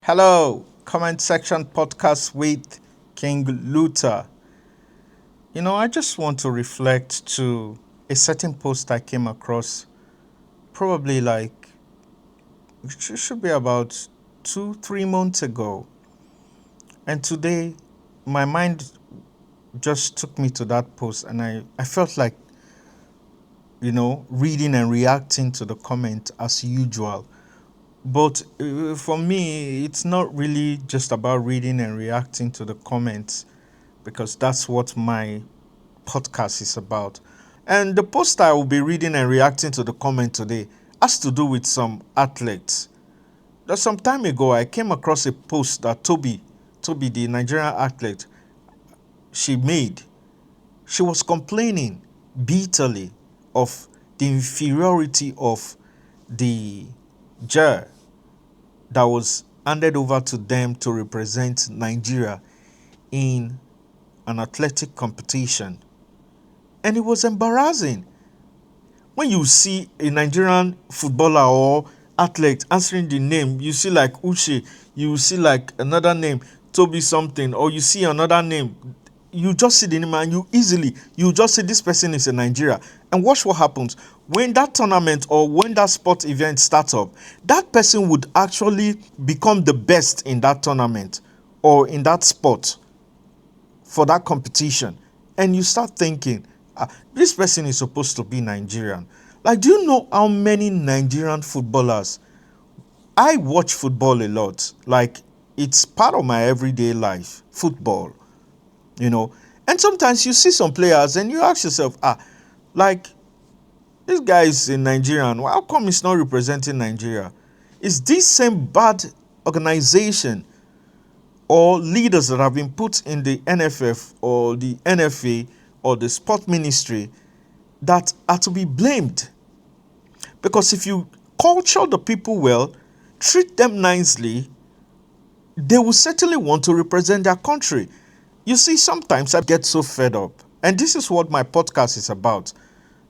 Hello, comment section podcast with King Luther. I just want to reflect to a certain post I came across probably like it should be about 2, 3 months ago. And today my mind just took me to that post and I felt like, reading and reacting to the comment as usual. But for me, it's not really just about reading and reacting to the comments because that's what my podcast is about. And the post I will be reading and reacting to the comment today has to do with some athletes. Just some time ago, I came across a post that Toby, the Nigerian athlete, she made. She was complaining bitterly of the inferiority of the jar that was handed over to them to represent Nigeria in an athletic competition. And it was embarrassing. When you see a Nigerian footballer or athlete answering the name, you see like Uche, you see like another name, Toby something, or you see another name, you just see the name and you just see this person is a Nigeria. And watch what happens. When that tournament or when that sport event starts up, that person would actually become the best in that tournament or in that sport for that competition. And you start thinking, this person is supposed to be Nigerian. Like, do you know how many Nigerian footballers? I watch football a lot. Like, it's part of my everyday life, football, you know. And sometimes you see some players and you ask yourself, like, this guy is a Nigerian. How come he's not representing Nigeria? Is this same bad organization or leaders that have been put in the NFF or the NFA or the sport ministry that are to be blamed? Because if you culture the people well, treat them nicely, they will certainly want to represent their country. You see, sometimes I get so fed up, and this is what my podcast is about.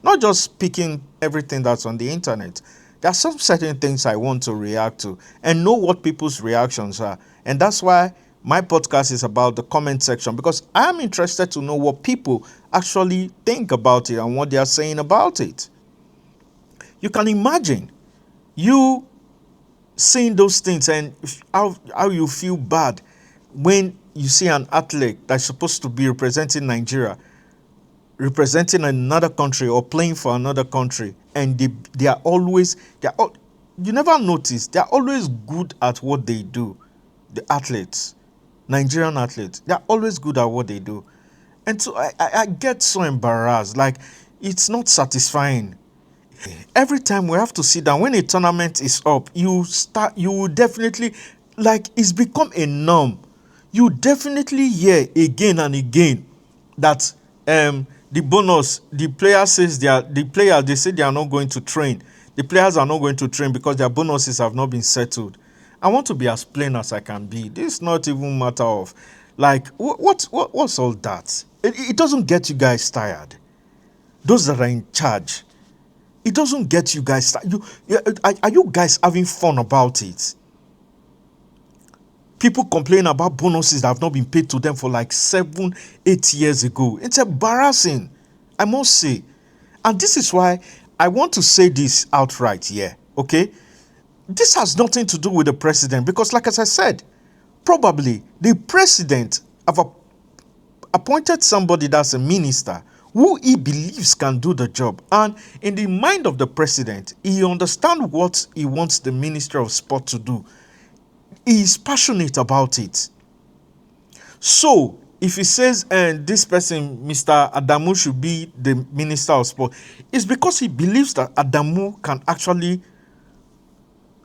Not just picking everything that's on the internet. There are some certain things I want to react to and know what people's reactions are. And that's why my podcast is about the comment section, because I am interested to know what people actually think about it and what they are saying about it. You can imagine you seeing those things and how you feel bad when you see an athlete that's supposed to be representing Nigeria, representing another country or playing for another country, and they are always, you never notice, they are always good at what they do. The athletes, Nigerian athletes, they are always good at what they do. And so I get so embarrassed. Like, it's not satisfying. Every time we have to sit down when a tournament is up, you will definitely, like, it's become a norm. You definitely hear again and again that the bonus, the player says they say they are not going to train. The players are not going to train because their bonuses have not been settled. I want to be as plain as I can be. This is not even matter of like what's all that. It doesn't get you guys tired. Those that are in charge, it doesn't get you guys. Are you guys having fun about it? People complain about bonuses that have not been paid to them for like 7, 8 years ago. It's embarrassing, I must say. And this is why I want to say this outright here, okay? This has nothing to do with the president because, like as I said, probably the president have appointed somebody that's a minister who he believes can do the job. And in the mind of the president, he understands what he wants the Minister of Sport to do. He is passionate about it. So, if he says, and this person, Mr. Adamu, should be the Minister of Sport, it's because he believes that Adamu can actually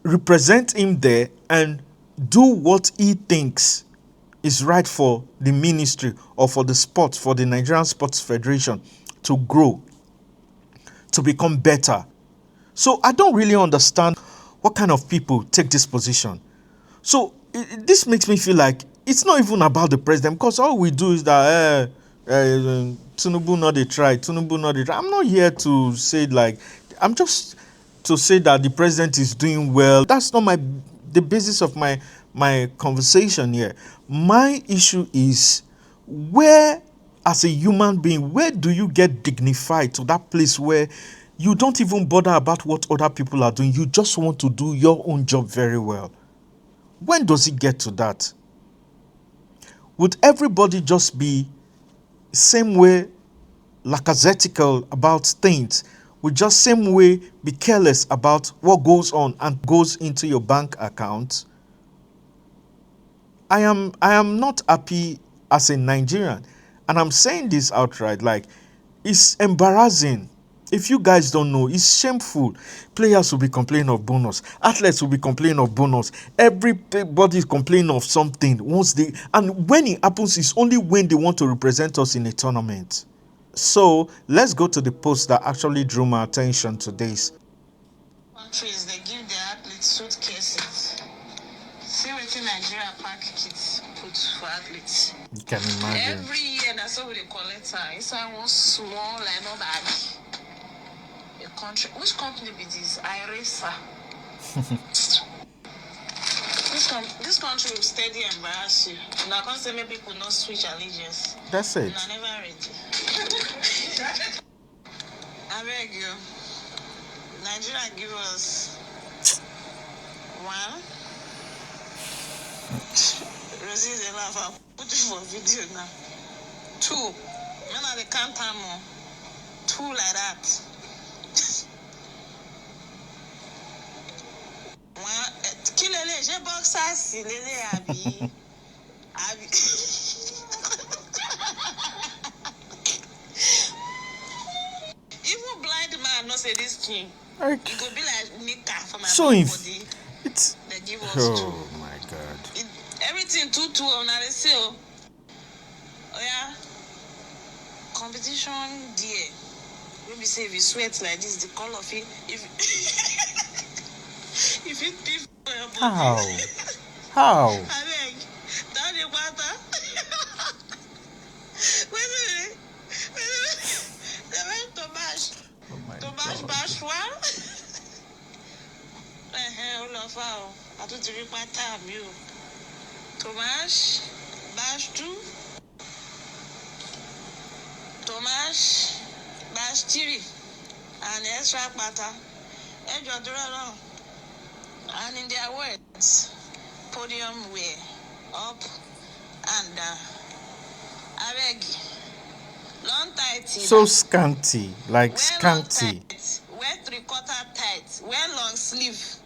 represent him there and do what he thinks is right for the ministry or for the sport, for the Nigerian Sports Federation to grow, to become better. So I don't really understand what kind of people take this position. So this makes me feel like it's not even about the president, because all we do is that Tinubu not they try, Tinubu not they try. I'm not here to say like, I'm just to say that the president is doing well. That's not the basis of my my conversation here. My issue is, where, as a human being, where do you get dignified to that place where you don't even bother about what other people are doing? You just want to do your own job very well. When does it get to that? Would everybody just be same way, lackadaisical about things? Would just same way be careless about what goes on and goes into your bank account? I am not happy as a Nigerian, and I'm saying this outright. Like, it's embarrassing. If you guys don't know, it's shameful. Players will be complaining of bonus. Athletes will be complaining of bonus. Everybody is complaining of something and when it happens, it's only when they want to represent us in a tournament. So let's go to the post that actually drew my attention to this. Countries, they give their athletes suitcases. See what in Nigeria pack kits put for athletes. You can imagine. Every year, that's what they collect her. It's one small, like no bag. A country, which company be this? Iresa. This country will steady embarrass you. Now, can't say maybe people not switch allegiance. That's it. I never ready. I beg you. Nigeria give us one. Rosie is a laugh. I'll put it for video now. Two. Men are the can't time more. Two like that. One. Kilele, je boxer si lele abi. Abi. Even blind man not say this thing. Like, It could be like Nika for my so body. it's They give us two. oh my god. Everything two on the sale. Oh yeah. Competition there. Maybe say if you sweat like this, the color of it. If if it be for your body. How? I beg. Down the water. Wait a minute. They went to bash. Oh my To bash god. bash one. All of our. I don't drink my time, you. To bash two. Tomash, bash three. And extra butter. Edge of the round. And in their words, podium way, up and down. I beg you. Long tight. So scanty, like Wear scanty. long tight. Wear 3/4 tight. Wear long sleeve.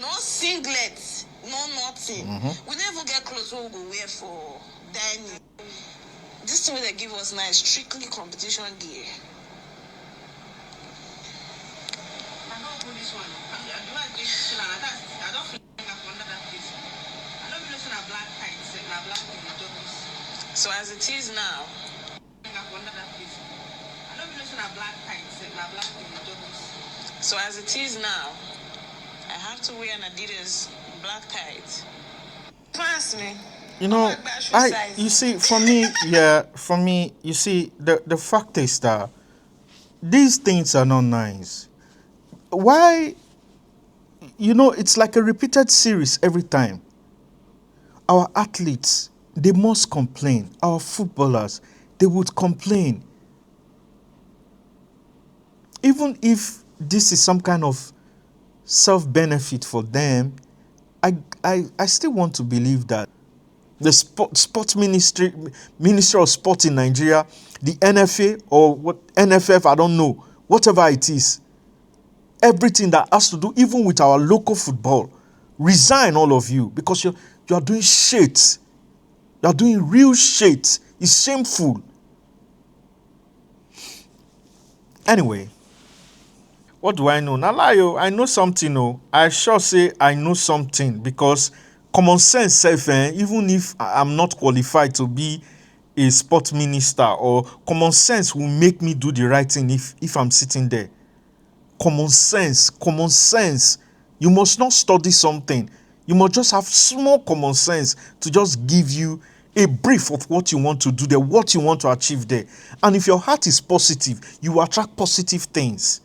No singlet. No nothing. We never get clothes we go wear for dining. This thing they give us now is strictly competition gear. I don't do this one. I don't feel like I'm under that place. I don't listen to black tights. Black so as it is now, so as it is now, I have to wear an Adidas black tight. Pass me. You know, you see, for me, you see, the fact is that these things are not nice. Why? You know, it's like a repeated series every time. Our athletes, they must complain. Our footballers, they would complain. Even if this is some kind of self-benefit for them, I still want to believe that the sports ministry of sport in Nigeria, the NFA or what NFF, I don't know, whatever it is, everything that has to do even with our local football, resign, all of you, because you are doing shit. You are doing real shit. It's shameful. Anyway, what do I know? Nalayo, I know something. Oh, I sure say I know something, because common sense self, even if I'm not qualified to be a sport minister, or common sense will make me do the right thing if I'm sitting there. Common sense. You must not study something. You must just have small common sense to just give you a brief of what you want to do there, what you want to achieve there. And if your heart is positive, you attract positive things.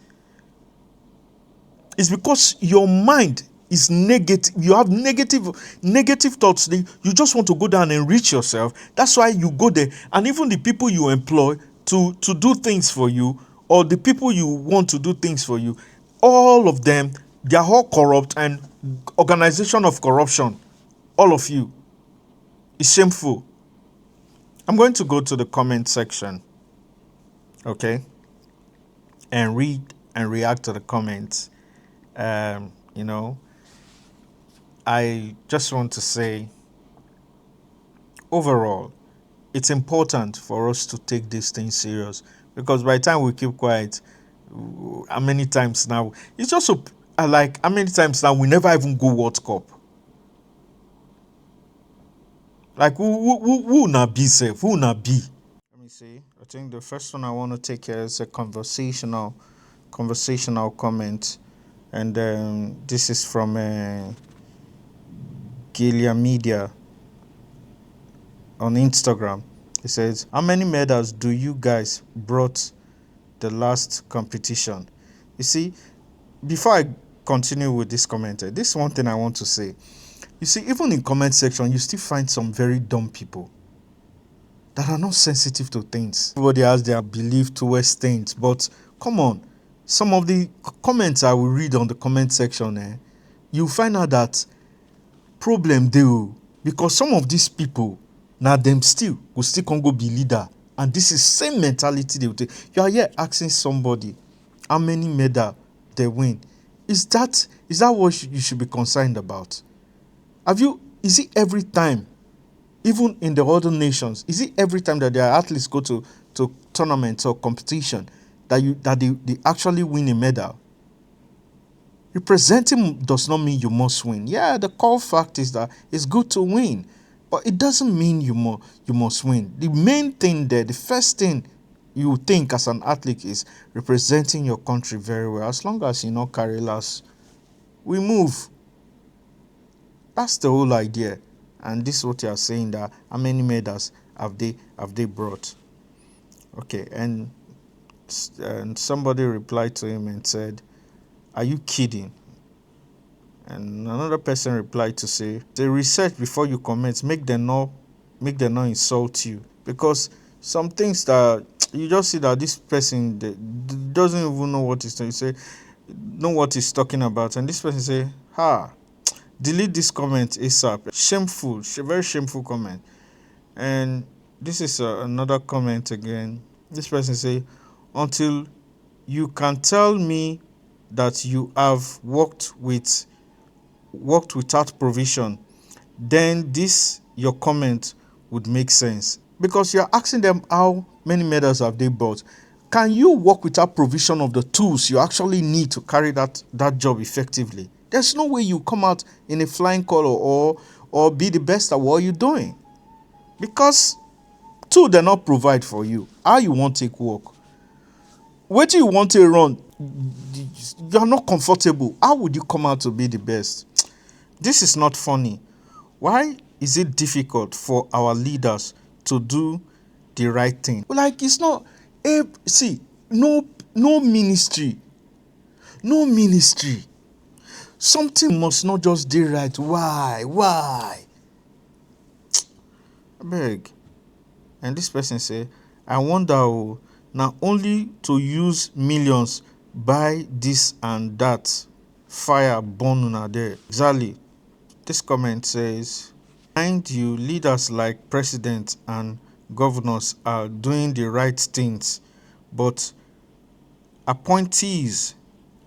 It's because your mind is negative. You have negative thoughts. You just want to go down and enrich yourself. That's why you go there. And even the people you employ to do things for you, or the people you want to do things for you, all of them, they are all corrupt and organization of corruption. All of you. It's shameful. I'm going to go to the comment section, okay, and read and react to the comments. You know, I just want to say, overall, it's important for us to take these things serious, because by the time we keep quiet, how many times now? It's just so, like, how many times now we never even go World Cup? Like, who not be safe? Who not be? Let me see. I think the first one I want to take here is a conversational comment, and this is from Gilia Media on Instagram. It says, "How many medals do you guys brought the last competition?" You see, before I continue with this comment, this is one thing I want to say. You see, even in comment section, you still find some very dumb people that are not sensitive to things. Everybody has their belief towards things, but come on, some of the comments I will read on the comment section, you find out that problem do, because some of these people, now them still will still can go be leader, and this is same mentality they will take. You are here asking somebody how many medal they win. Is that what you should be concerned about? Is it every time, even in the other nations, is it every time that their athletes go to tournaments or competition that they actually win a medal? Representing does not mean you must win. Yeah, the core fact is that it's good to win, but it doesn't mean you must win. The main thing there, the first thing you think as an athlete is representing your country very well. As long as you not carry last, we move. That's the whole idea. And this is what you are saying, that how many medals have they brought? Okay, and somebody replied to him and said, "Are you kidding?" And another person replied to say, "Research before you comment. Make them not insult you, because some things that you just see that this person doesn't even know what he's talking about, and this person say, delete this comment ASAP." Shameful, very shameful comment. And this is another comment again. This person say, "Until you can tell me that you have worked without provision, then this your comment would make sense, because you're asking them how many medals have they bought. Can you work without provision of the tools you actually need to carry that job effectively? There's no way you come out in a flying color or be the best at what you're doing, because tool they not provide for you. How you want to take work? What do you want to run? You're not comfortable. How would you come out to be the best? This is not funny. Why is it difficult for our leaders to do the right thing? Like, it's not. See, no ministry. No ministry. Something must not just do right. Why? I beg. And this person say, "I wonder now only to use millions buy this and that fire burn una there." Exactly. This comment says, "Mind you, leaders like presidents and governors are doing the right things, but appointees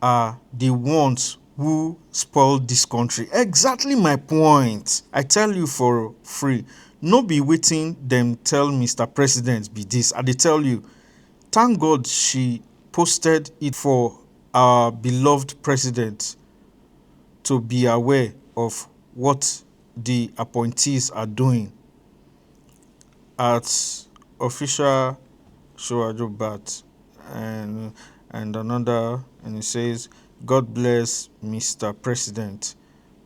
are the ones who spoil this country." Exactly my point. I tell you for free. No be waiting them tell Mr. President be this. I dey tell you. Thank God she posted it for our beloved president to be aware of what the appointees are doing at official Showaju Bat, and another, and it says, "God bless Mr. President,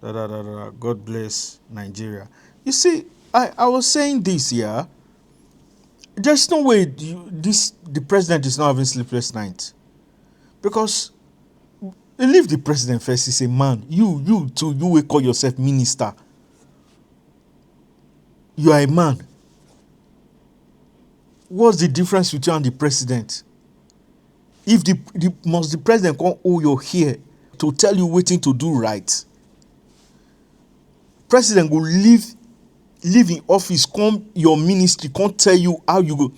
God bless Nigeria." You see, I was saying this, yeah. There's no way the president is not having sleepless nights, because Leave the president first. He's a man. You too, you will call yourself minister. You are a man. What's the difference between you and the president? If the president can't hold your hair to tell you waiting to do right, president will leave in office, come your ministry, can't tell you how you go.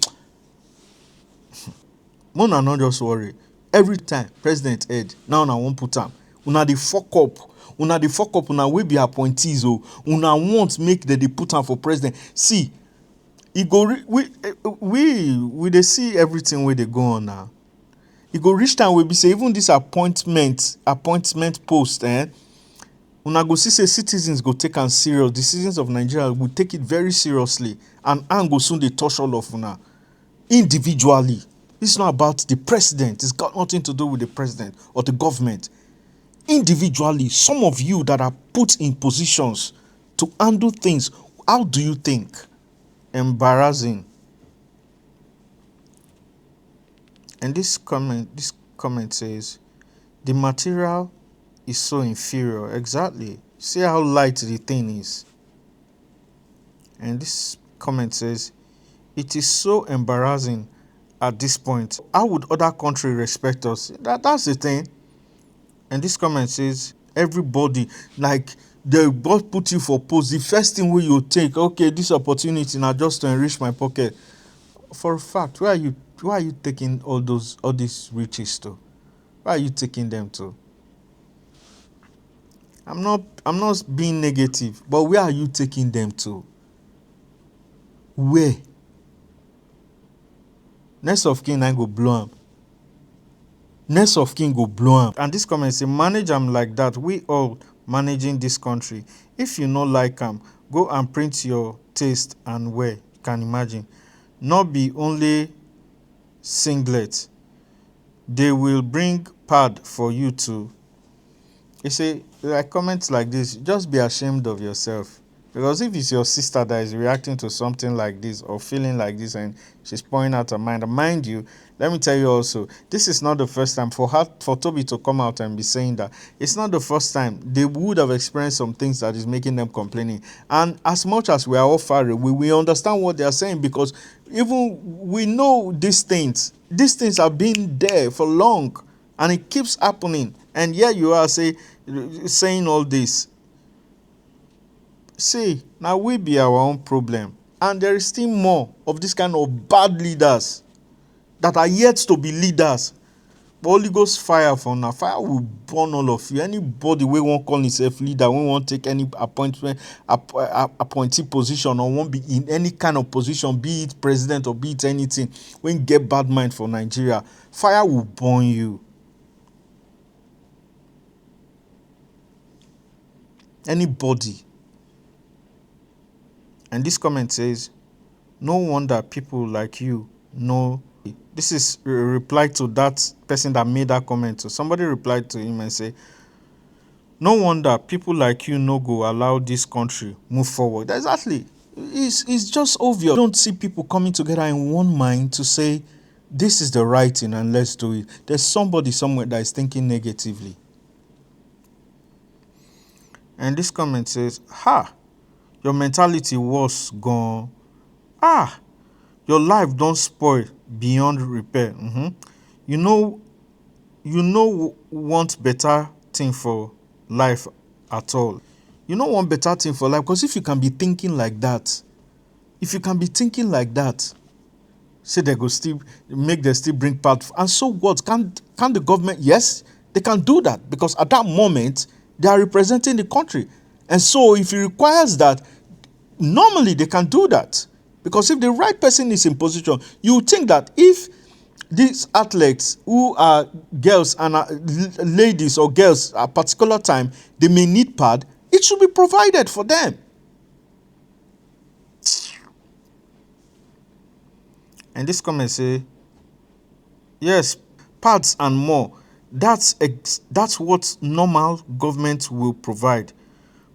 Mona not just worry. Every time president head, now I won't put am. Una dey fuck up. Una dey fuck up. Una will be appointees. Una won't make they put am for president. See, e go we dey see everything where they go on now. E go reach time we be say even this appointment post, una go see say citizens go take am serious. The citizens of Nigeria will take it very seriously, and go soon dey touch all of una individually. It's not about the president. It's got nothing to do with the president or the government. Individually, some of you that are put in positions to handle things, how do you think? Embarrassing. And this comment says, the material is so inferior. Exactly. See how light the thing is. And this comment says, it is so embarrassing at this point. How would other countries respect us? That's the thing. And this comment says, everybody, like, they both put you for post. The first thing where you take, okay, this opportunity now just to enrich my pocket. For a fact, why are you taking all these riches to? Where are you taking them to? I'm not being negative, but where are you taking them to? Where? Next of kin I go blow am. Next of kin go blow am. And this comment say, manage am like that. We all managing this country. If you no like am, go and print your taste and wear. You can imagine. Not be only singlet. They will bring pad for you too. You say, like comments like this, just be ashamed of yourself. Because if it's your sister that is reacting to something like this or feeling like this and she's pouring out her mind, mind you, let me tell you also, this is not the first time for Toby to come out and be saying that. It's not the first time. They would have experienced some things that is making them complaining. And as much as we are all far away, we understand what they are saying because even we know these things have been there for long and it keeps happening. And yet you are saying all this. See, now we be our own problem. And there is still more of this kind of bad leaders that are yet to be leaders. But Holy Ghost fire for now. Fire will burn all of you. Anybody we won't call himself leader, we won't take any appointee position or won't be in any kind of position, be it president or be it anything, when get bad mind for Nigeria, fire will burn you. Anybody. And this comment says, no wonder people like you know. This is a reply to that person that made that comment. So somebody replied to him and say, no wonder people like you no go allow this country move forward. Exactly. It's just obvious. You don't see people coming together in one mind to say, this is the right thing and let's do it. There's somebody somewhere that is thinking negatively. And this comment says, your mentality was gone. Your life don't spoil beyond repair. You know want better thing for life at all. You don't want better thing for life because if you can be thinking like that, say they go still make them still bring part. And so what? Can the government? Yes, they can do that because at that moment they are representing the country. And so if it requires that, normally they can do that. Because if the right person is in position, you would think that if these athletes who are girls and ladies or girls at a particular time, they may need pad, it should be provided for them. And this comment say, yes, pads and more. That's what normal government will provide.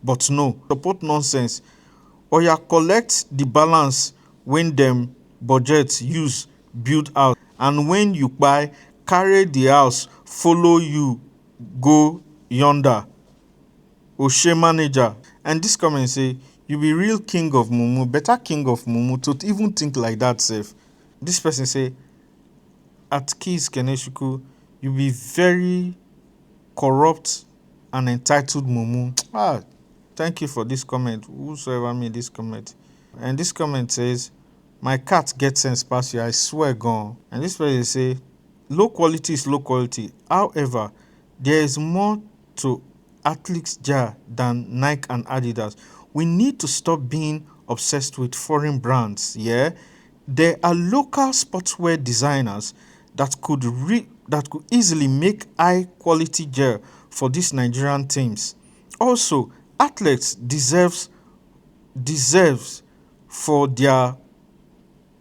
But no, support nonsense. Or you collect the balance when them budget use build out. And when you buy, carry the house, follow you go yonder. Oshe manager. And this comment say, you be real king of mumu, better king of mumu to even think like that self. This person say, at Keys Keneshuku, you be very corrupt and entitled mumu. Thank you for this comment, whosoever made this comment. And this comment says, my cat gets sense past you, I swear gone. And this person say, low quality is low quality. However, there is more to Athlete's Jar than Nike and Adidas. We need to stop being obsessed with foreign brands. Yeah, there are local sportswear designers that could easily make high quality gear for these Nigerian teams. Also, athletes deserves for their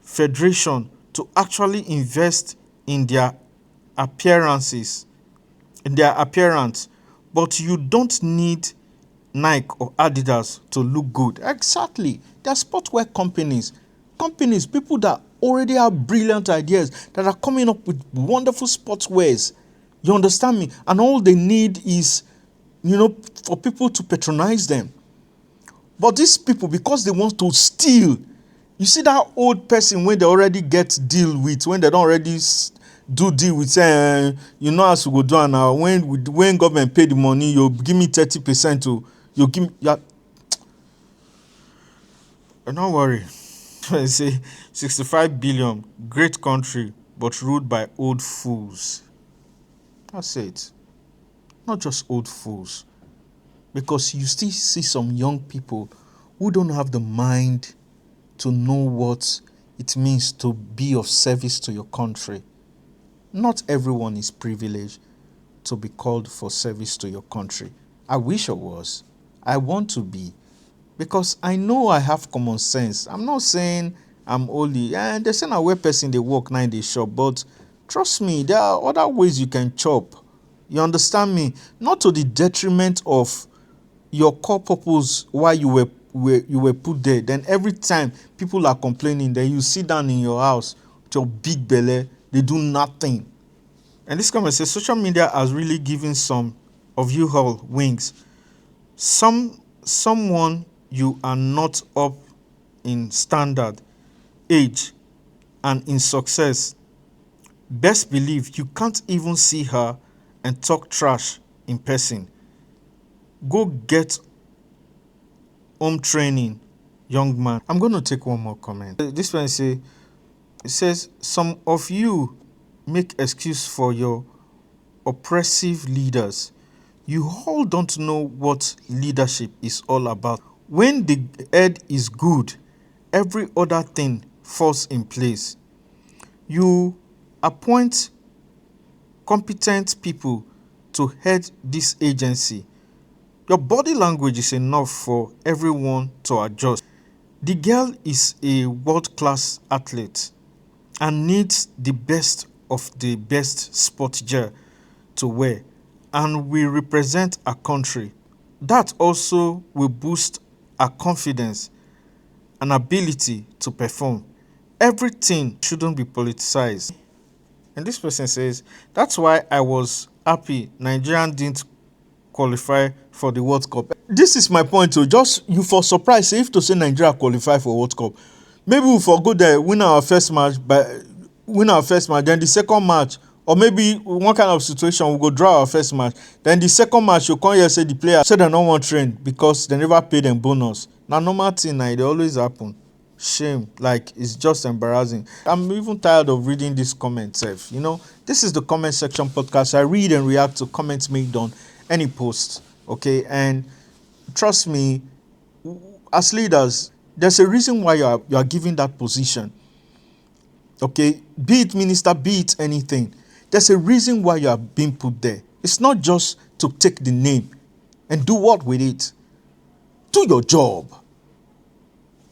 federation to actually invest in their appearance. But you don't need Nike or Adidas to look good. Exactly. They are sportswear companies, people that already have brilliant ideas that are coming up with wonderful sportswears. You understand me? And all they need is, for people to patronize them. But these people, because they want to steal, you see that old person when they already get deal with, when they don't already do deal with, say, as we go do now, when government pay the money, you give me 30% to, you give me, don't worry. I say 65 billion, great country, but ruled by old fools. That's it. Not just old fools. Because you still see some young people who don't have the mind to know what it means to be of service to your country. Not everyone is privileged to be called for service to your country. I wish I was. I want to be. Because I know I have common sense. I'm not saying I'm only, and they say na where person they work, now they shop. But trust me, there are other ways you can chop. You understand me? Not to the detriment of your core purpose why you were put there. Then every time people are complaining, then you sit down in your house with your big belly, they do nothing. And this comment says social media has really given some of you all wings. Someone you are not up in standard, age, and in success. Best believe you can't even see her and talk trash in person. Go get home training, young man. I'm going to take one more comment. This one says, some of you make excuse for your oppressive leaders. You all don't know what leadership is all about. When the head is good, every other thing falls in place. You appoint competent people to head this agency. Your body language is enough for everyone to adjust. The girl is a world-class athlete and needs the best of the best sport gear to wear, and we represent our country. That also will boost our confidence and ability to perform. Everything shouldn't be politicized. And this person says, that's why I was happy Nigerian didn't qualify for the World Cup. This is my point too. Just you for surprise, if to say Nigeria qualify for World Cup, maybe we for go there, win our first match, then the second match, or maybe one kind of situation we go draw our first match, then the second match you come here say the player say they don't want train because they never pay them bonus. Now normal thing, it always happen. Shame, like it's just embarrassing. I'm even tired of reading this comment self. This is the comment section podcast. I read and react to comments made on any post, okay? And trust me, as leaders, there's a reason why you are given that position, okay? Be it minister, be it anything, there's a reason why you are being put there. It's not just to take the name and do what with it. Do your job.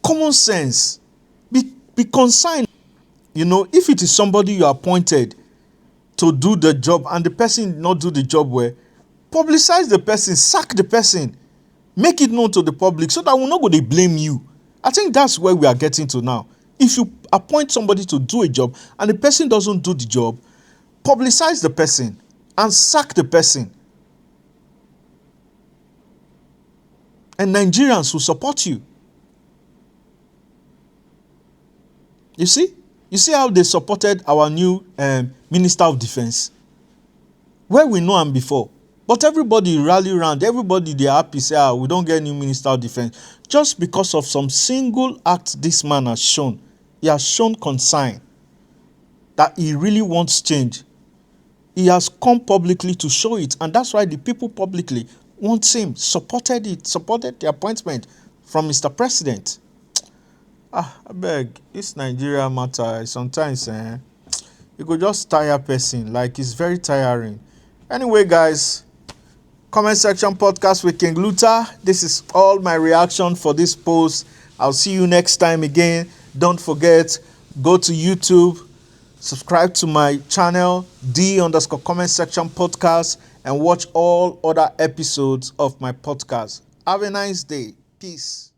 Common sense. Be concerned. If it is somebody you appointed to do the job and the person not do the job well, publicize the person, sack the person, make it known to the public so that we're not going to blame you. I think that's where we are getting to now. If you appoint somebody to do a job and the person doesn't do the job, publicize the person and sack the person And Nigerians will support you. You see? You see how they supported our new Minister of Defense? Where we know him before. But everybody rally around. Everybody, they happy, say, we don't get new Minister of Defense. Just because of some single act this man has shown. He has shown concern that he really wants change. He has come publicly to show it. And that's why the people publicly want him, supported it, supported the appointment from Mr. President. I beg, this Nigeria matter, sometimes you could just tire person. Like, it's very tiring. Anyway, guys, comment section podcast with King Luther. This is all my reaction for this post. I'll see you next time again. Don't forget, go to YouTube, subscribe to my channel, D_comment section podcast, and watch all other episodes of my podcast. Have a nice day. Peace.